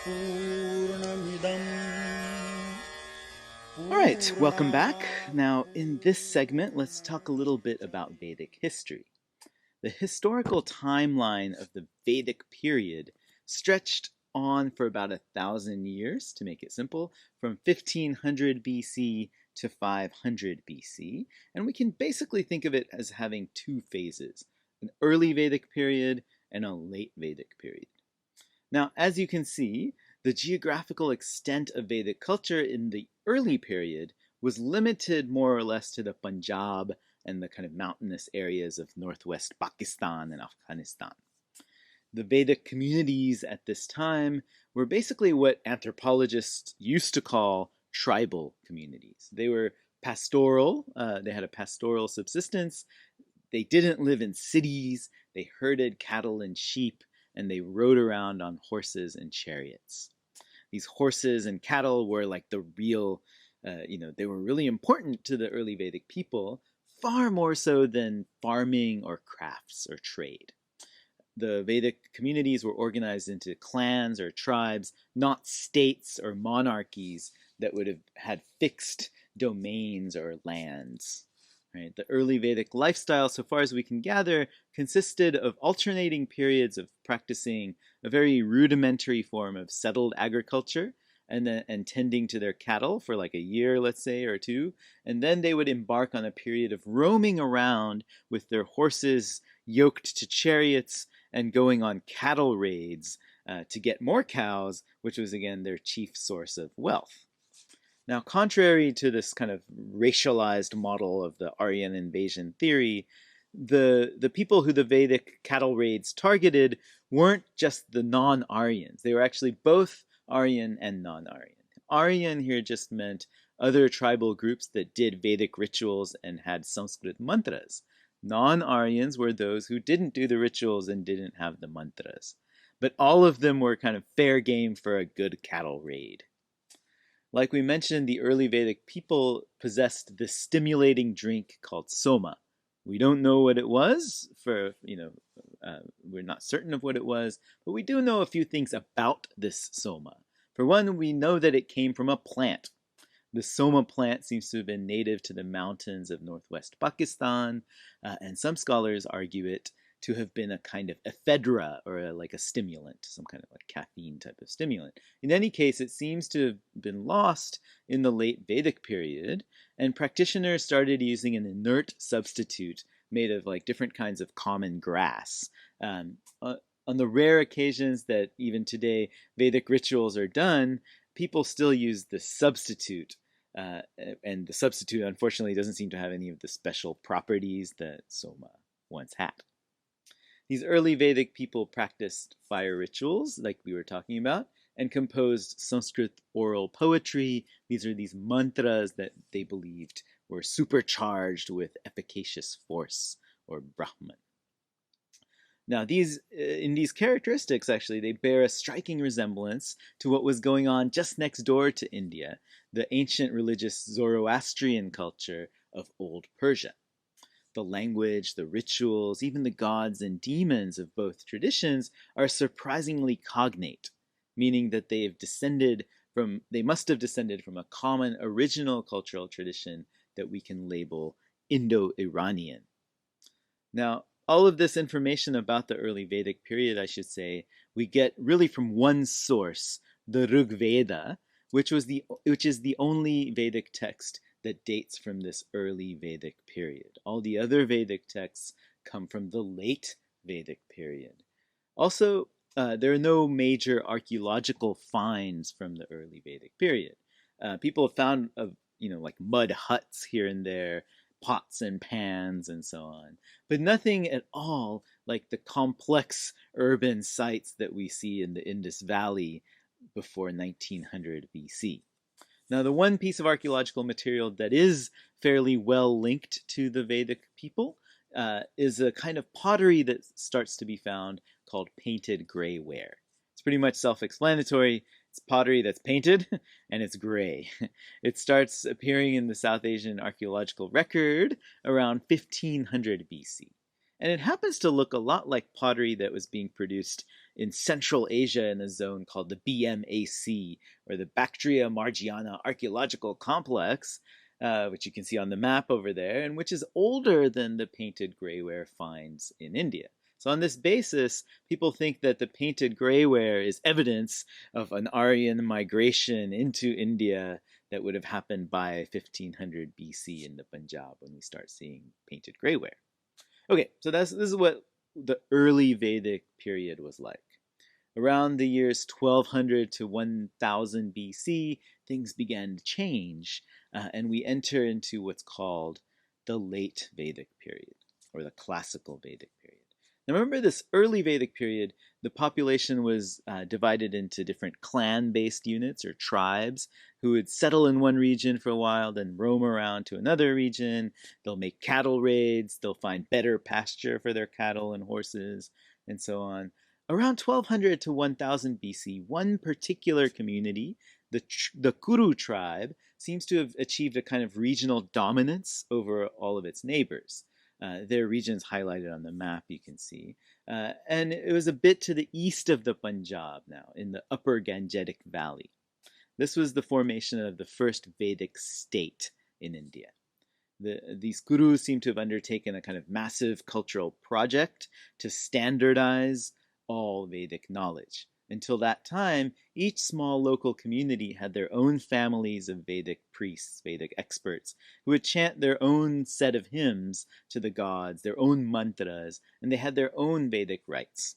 पूर्णमिदं All right, welcome back. पूर्णात् Now, in this segment, let's talk a little bit about Vedic history. The historical timeline of the Vedic period stretched on for about 1,000 years, to make it simple, from 1500 BC to 500 BC, and we can basically think of it as having two phases, an early Vedic period and a late Vedic period. Now, as you can see, the geographical extent of Vedic culture in the early period was limited more or less to the Punjab and the kind of mountainous areas of northwest Pakistan and Afghanistan. The Vedic communities at this time were basically what anthropologists used to call tribal communities. They were pastoral, they had a pastoral subsistence. They didn't live in cities, they herded cattle and sheep, and they rode around on horses and chariots. These horses and cattle were like the real, they were really important to the early Vedic people, far more so than farming or crafts or trade. The Vedic communities were organized into clans or tribes, not states or monarchies that would have had fixed domains or lands. Right? The early Vedic lifestyle, so far as we can gather, consisted of alternating periods of practicing a very rudimentary form of settled agriculture and tending to their cattle for like a year, let's say, or two. And then they would embark on a period of roaming around with their horses yoked to chariots and going on cattle raids to get more cows, which was again their chief source of wealth. Now, contrary to this kind of racialized model of the Aryan invasion theory, the people who the Vedic cattle raids targeted weren't just the non-Aryans. They were actually both Aryan and non-Aryan. Aryan here just meant other tribal groups that did Vedic rituals and had Sanskrit mantras. Non-Aryans were those who didn't do the rituals and didn't have the mantras. But all of them were kind of fair game for a good cattle raid. Like we mentioned, the early Vedic people possessed this stimulating drink called soma. We don't know what it was, we're not certain of what it was, but we do know a few things about this soma. For one, we know that it came from a plant. The soma plant seems to have been native to the mountains of northwest Pakistan, and some scholars argue it to have been a kind of ephedra or like a stimulant, some kind of like caffeine type of stimulant. In any case, it seems to have been lost in the late Vedic period, and practitioners started using an inert substitute made of like different kinds of common grass. On the rare occasions that even today Vedic rituals are done, people still use the substitute. And the substitute, unfortunately, doesn't seem to have any of the special properties that soma once had. These early Vedic people practiced fire rituals, like we were talking about, and composed Sanskrit oral poetry. These are these mantras that they believed were supercharged with efficacious force, or Brahman. Now, in these characteristics, actually, they bear a striking resemblance to what was going on just next door to India, the ancient religious Zoroastrian culture of Old Persia. The language, the rituals, even the gods and demons of both traditions are surprisingly cognate, meaning that they must have descended from a common original cultural tradition that we can label Indo-Iranian. Now, all of this information about the early Vedic period, I should say, we get really from one source, the Rig Veda, which is the only Vedic text that dates from this early Vedic period. All the other Vedic texts come from the late Vedic period. Also, there are no major archaeological finds from the early Vedic period. People have found, like mud huts here and there, pots and pans and so on, but nothing at all like the complex urban sites that we see in the Indus Valley before 1900 BC. Now, the one piece of archaeological material that is fairly well linked to the Vedic people is a kind of pottery that starts to be found called painted gray ware. It's pretty much self-explanatory. It's pottery that's painted and it's gray. It starts appearing in the South Asian archaeological record around 1500 BC. And it happens to look a lot like pottery that was being produced in Central Asia in a zone called the BMAC, or the Bactria Margiana Archaeological Complex, which you can see on the map over there, and which is older than the painted grayware finds in India. So, on this basis, people think that the painted grayware is evidence of an Aryan migration into India that would have happened by 1500 BC in the Punjab when we start seeing painted grayware. Okay, so this is what the early Vedic period was like. Around the years 1200 to 1000 BC, things began to change, and we enter into what's called the late Vedic period, or the classical Vedic period. Now remember, this early Vedic period, the population was divided into different clan-based units or tribes who would settle in one region for a while, then roam around to another region. They'll make cattle raids, they'll find better pasture for their cattle and horses, and so on. Around 1200 to 1000 BC, one particular community, the Kuru tribe, seems to have achieved a kind of regional dominance over all of its neighbors. Their regions highlighted on the map, you can see. And it was a bit to the east of the Punjab now, in the upper Gangetic Valley. This was the formation of the first Vedic state in India. These Kurus seem to have undertaken a kind of massive cultural project to standardize all Vedic knowledge. Until that time, each small local community had their own families of Vedic priests, Vedic experts, who would chant their own set of hymns to the gods, their own mantras, and they had their own Vedic rites.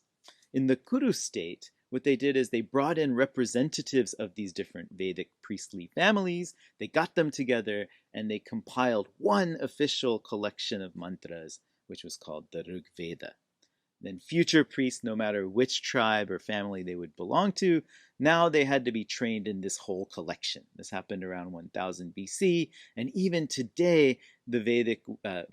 In the Kuru state, what they did is they brought in representatives of these different Vedic priestly families, they got them together, and they compiled one official collection of mantras, which was called the Rig Veda. Then future priests, no matter which tribe or family they would belong to, now they had to be trained in this whole collection. This happened around 1000 BC, and even today, the Vedic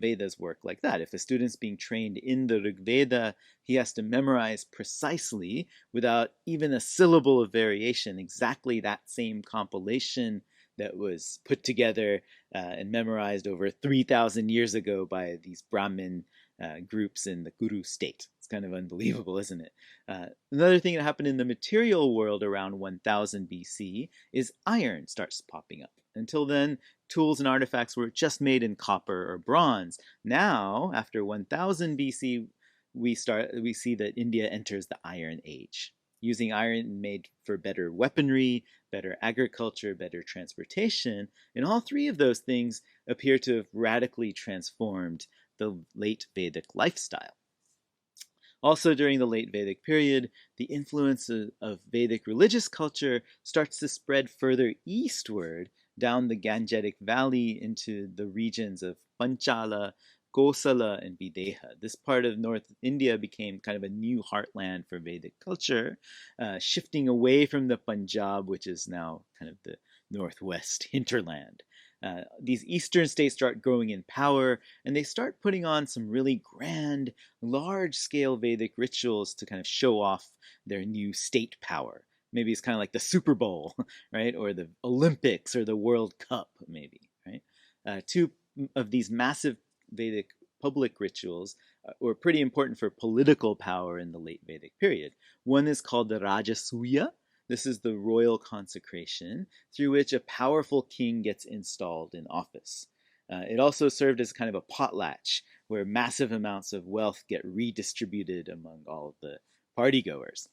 Vedas work like that. If a student's being trained in the Rig Veda, he has to memorize precisely, without even a syllable of variation, exactly that same compilation that was put together and memorized over 3,000 years ago by these Brahmin groups in the Kuru state. It's kind of unbelievable, isn't it? Another thing that happened in the material world around 1000 BC is iron starts popping up. Until then, tools and artifacts were just made in copper or bronze. Now, after 1000 BC, we see that India enters the Iron Age. Using iron made for better weaponry, better agriculture, better transportation, and all three of those things appear to have radically transformed the late Vedic lifestyle. Also, during the late Vedic period, the influence of Vedic religious culture starts to spread further eastward down the Gangetic Valley into the regions of Panchala, Kosala, and Videha. This part of North India became kind of a new heartland for Vedic culture, shifting away from the Punjab, which is now kind of the northwest hinterland. These eastern states start growing in power, and they start putting on some really grand, large-scale Vedic rituals to kind of show off their new state power. Maybe it's kind of like the Super Bowl, right? Or the Olympics or the World Cup, maybe, right? Two of these massive Vedic public rituals were pretty important for political power in the late Vedic period. One is called the Rajasuya. This is the royal consecration through which a powerful king gets installed in office. It also served as kind of a potlatch where massive amounts of wealth get redistributed among all of the partygoers.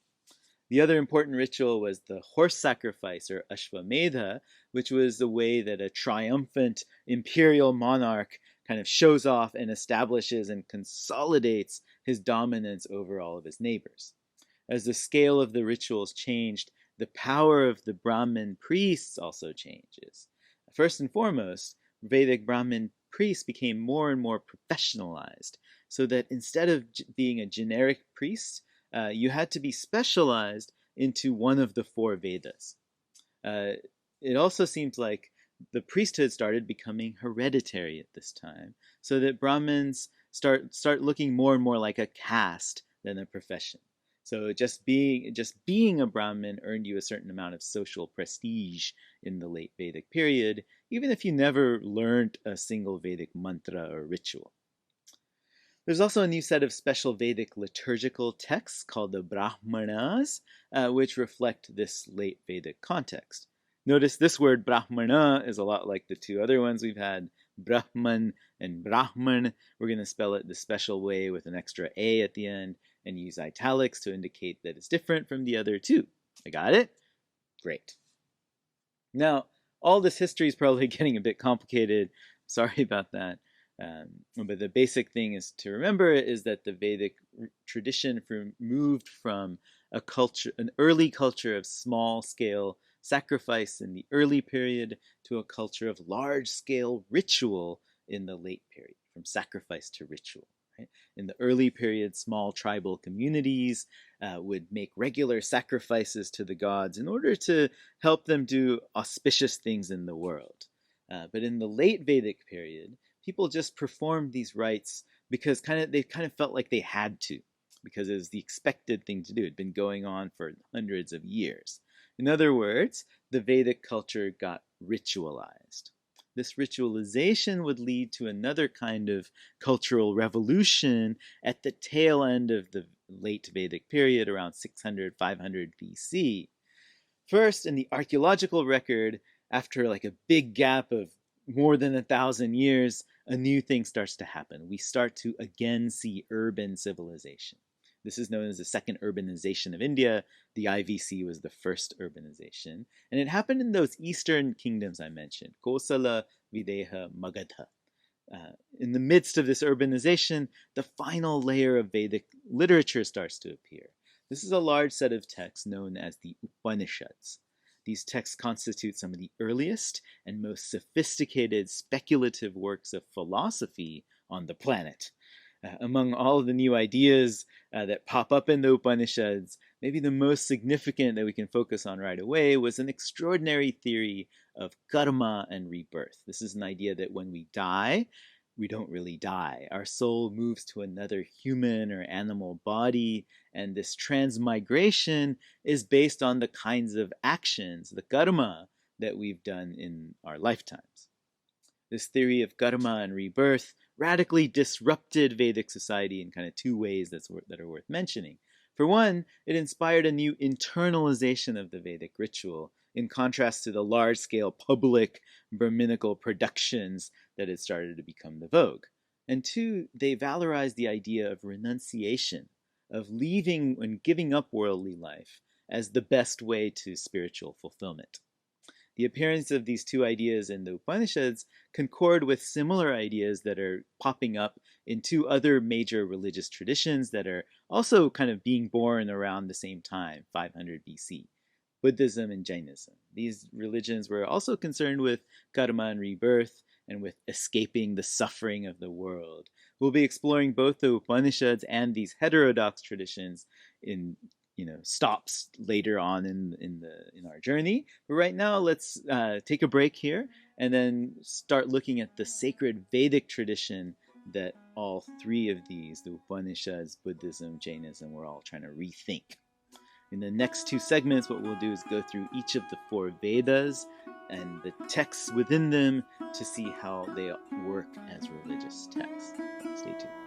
The other important ritual was the horse sacrifice, or Ashwamedha, which was the way that a triumphant imperial monarch kind of shows off and establishes and consolidates his dominance over all of his neighbors. As the scale of the rituals changed, the power of the Brahmin priests also changes. First and foremost, Vedic Brahmin priests became more and more professionalized, so that instead of being a generic priest, you had to be specialized into one of the four Vedas. It also seems like the priesthood started becoming hereditary at this time, so that Brahmins start looking more and more like a caste than a profession. So just being a Brahmin earned you a certain amount of social prestige in the late Vedic period, even if you never learned a single Vedic mantra or ritual. There's also a new set of special Vedic liturgical texts called the Brahmanas, which reflect this late Vedic context. Notice this word Brahmana is a lot like the two other ones we've had, Brahman and Brahman. We're going to spell it the special way with an extra A at the end and use italics to indicate that it's different from the other two. I got it? Great. Now, all this history is probably getting a bit complicated. Sorry about that. But the basic thing is to remember is that the Vedic tradition moved from an early culture of small-scale sacrifice in the early period to a culture of large-scale ritual in the late period, from sacrifice to ritual. Right? In the early period, small tribal communities would make regular sacrifices to the gods in order to help them do auspicious things in the world. But in the late Vedic period, people just performed these rites because they kind of felt like they had to, because it was the expected thing to do. It had been going on for hundreds of years. In other words, the Vedic culture got ritualized. This ritualization would lead to another kind of cultural revolution at the tail end of the late Vedic period, around 600, 500 BC. First, in the archaeological record, after like a big gap of more than 1,000 years, a new thing starts to happen. We start to again see urban civilization. This is known as the second urbanization of India. The IVC was the first urbanization. And it happened in those eastern kingdoms I mentioned, Kosala, Videha, Magadha. In the midst of this urbanization, the final layer of Vedic literature starts to appear. This is a large set of texts known as the Upanishads. These texts constitute some of the earliest and most sophisticated speculative works of philosophy on the planet. Among all of the new ideas that pop up in the Upanishads, maybe the most significant that we can focus on right away was an extraordinary theory of karma and rebirth. This is an idea that when we die, we don't really die. Our soul moves to another human or animal body, and this transmigration is based on the kinds of actions, the karma, that we've done in our lifetimes. This theory of karma and rebirth radically disrupted Vedic society in kind of two ways that are worth mentioning. For one, it inspired a new internalization of the Vedic ritual, in contrast to the large-scale public Brahminical productions that had started to become the vogue. And two, they valorized the idea of renunciation, of leaving and giving up worldly life as the best way to spiritual fulfillment. The appearance of these two ideas in the Upanishads concord with similar ideas that are popping up in two other major religious traditions that are also kind of being born around the same time, 500 BC. Buddhism and Jainism. These religions were also concerned with karma and rebirth and with escaping the suffering of the world. We'll be exploring both the Upanishads and these heterodox traditions in stops later on in our journey. But right now, let's take a break here and then start looking at the sacred Vedic tradition that all three of these, the Upanishads, Buddhism, Jainism, we're all trying to rethink. In the next two segments, what we'll do is go through each of the four Vedas and the texts within them to see how they work as religious texts. Stay tuned.